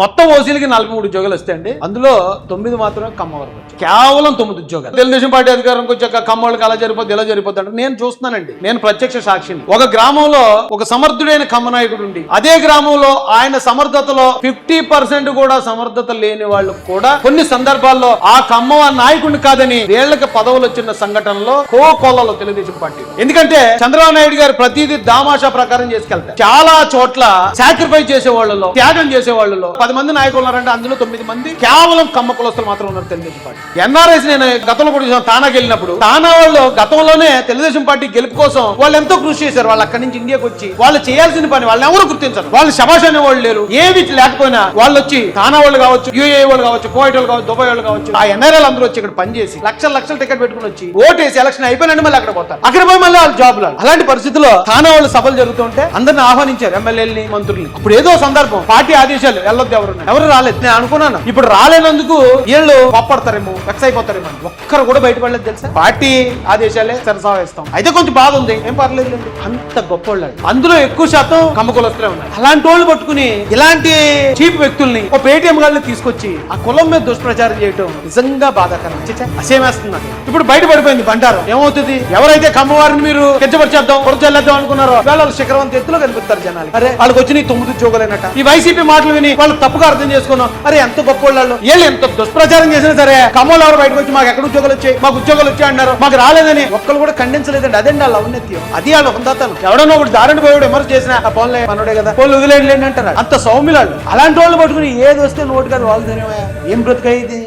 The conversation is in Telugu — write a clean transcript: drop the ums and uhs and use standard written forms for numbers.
మొత్తం ఓసీలకి 43 ఉద్యోగాలు వస్తాయండి. అందులో 9 మాత్రమే కమ్మ వరకు వచ్చాయి. కేవలం 9 ఉద్యోగాలు. తెలుగుదేశం పార్టీ అధికారంకి వచ్చాక కమ్మోళ్ళకి అలా జరిపోద్ది ఇలా జరిపోద్ది అంటే నేను చూస్తున్నానండి. నేను ప్రత్యక్ష సాక్షిని. ఒక గ్రామంలో ఒక సమర్థుడైన కమ్మ నాయకుడు ఉండి అదే గ్రామంలో ఆయన సమర్థతలో 50% కూడా సమర్థత లేని వాళ్ళు కూడా కొన్ని సందర్భాల్లో ఆ కమ్మ నాయకుడిని కాదని వీళ్ళకి పదవులు వచ్చిన సంఘటనలో కోకొల్లలో తెలుగుదేశం పార్టీ. ఎందుకంటే చంద్రబాబు నాయుడు గారు ప్రతిదీ దామాషా ప్రకారం చేసుకెళ్తారు. చాలా చోట్ల సాక్రిఫైస్ చేసే వాళ్ళలో, త్యాగం చేసే వాళ్ళలో 10 మంది నాయకులు ఉన్నారంటే అందులో 9 మంది కేవలం కమ్మ కులస్తులు మాత్రం ఉన్నారు తెలుగుదేశం పార్టీ. ఎన్ఆర్ఎస్ నేను గతంలో కూడా చూసాను. తానాకి వెళ్ళినప్పుడు తానా వాళ్ళు గతంలోనే తెలుగుదేశం పార్టీ గెలుపు కోసం వాళ్ళు ఎంతో కృషి చేశారు. వాళ్ళు అక్కడి నుంచి ఇండియాకి వచ్చి వాళ్ళు చేయాల్సిన పని వాళ్ళు ఎవరు గుర్తించారు. వాళ్ళు శభాష్ అనే వాళ్ళు లేరు. ఏవి లేకపోయినా వాళ్ళు వచ్చి తానా వాళ్ళు కావచ్చు, యూఏ వాళ్ళు కావచ్చు, కోవైట్ వాళ్ళు కావచ్చు, దుబాయ్ వాళ్ళు కావచ్చు, ఆ ఎన్ఆర్ఎల్ అందరూ వచ్చి ఇక్కడ పనిచేసి లక్షల టికెట్ పెట్టుకుని వచ్చి ఓటేసి ఎలక్షన్ అయిపోయినండి మళ్ళీ అక్కడ పోతారు. అక్కడ పోయి మళ్ళీ వాళ్ళు జాబ్లు. అలాంటి పరిస్థితుల్లో తానా వాళ్ళు సభలు జరుగుతుంటే అందరిని ఆహ్వానించారు, ఎమ్మెల్యేలని, మంత్రుల్ని. ఇప్పుడు ఏదో సందర్భం పార్టీ ఆదేశాలు వెళ్ళొద్దు, ఎవరు రాలేదు. నేను అనుకున్నాను ఇప్పుడు రాలేనందుకు వీళ్ళు పప్పడతారేమో, వెక్స్ అయిపోతారేమో. ఒక్కరు కూడా బయటపడలేదు తెలుసా. పార్టీ ఆదేశాలే సరసావేస్తాం. అయితే కొంచెం బాధ ఉంది, ఏం పర్లేదు. అంత గొప్ప వాళ్ళు అందులో ఎక్కువ శాతం కమ్మ కులస్తులే ఉన్నారు. అలాంటి వాళ్ళు పట్టుకుని ఇలాంటి చీప్ వ్యక్తుల్ని ఒక పేటీఎం గాళ్ళని తీసుకొచ్చి ఆ కులం మీద దుష్ప్రచారం చేయడం నిజంగా బాధాకరం. అసేమేస్తుంది. ఇప్పుడు బయటపడిపోయింది బండారం. ఏమవుతుంది? ఎవరైతే కమ్మవారిని మీరు కించపరిచేద్దాం, పొరచెల్లేద్దాం అనుకున్నారో వాళ్ళు శిఖరవంత ఎత్తులో కనిపిస్తారు జనాలు. అరే వాళ్ళకి వచ్చి 9 ఉద్యోగాలేనట. ఈ వైసీపీ మాటలు విని వాళ్ళు తప్పుగా అర్థం చేసుకున్నాం. అరే ఎంత గొప్ప వాళ్ళు, వీళ్ళు ఎంత దుష్ప్రచారం చేసినా సరే కమ్మలు ఎవరు బయటకు వచ్చి మాకు ఎక్కడ ఉద్యోగాలు వచ్చాయి, మాకు ఉద్యోగాలు వచ్చాయి అన్నారు, మాకు రాలేదని ఒక్కరు కూడా ఖండించలేదండి. అదండి వాళ్ళ ఔన్నత్యం, అది వాళ్ళ హుందాతనం. ఎవడన్నా ఒకటి దారిని పోయాడు విమర్శ చేసిన ఆ పోన్లే మనోడే కదా, పోలు వదిలేండి అంటారు. అంత సౌమ్యులాళ్ళు. అలాంటి వాళ్ళు పట్టుకుని ఏది వస్తే నోటు కాదు వాళ్ళు తినేవా. ఏం బ్రతుక ఇది?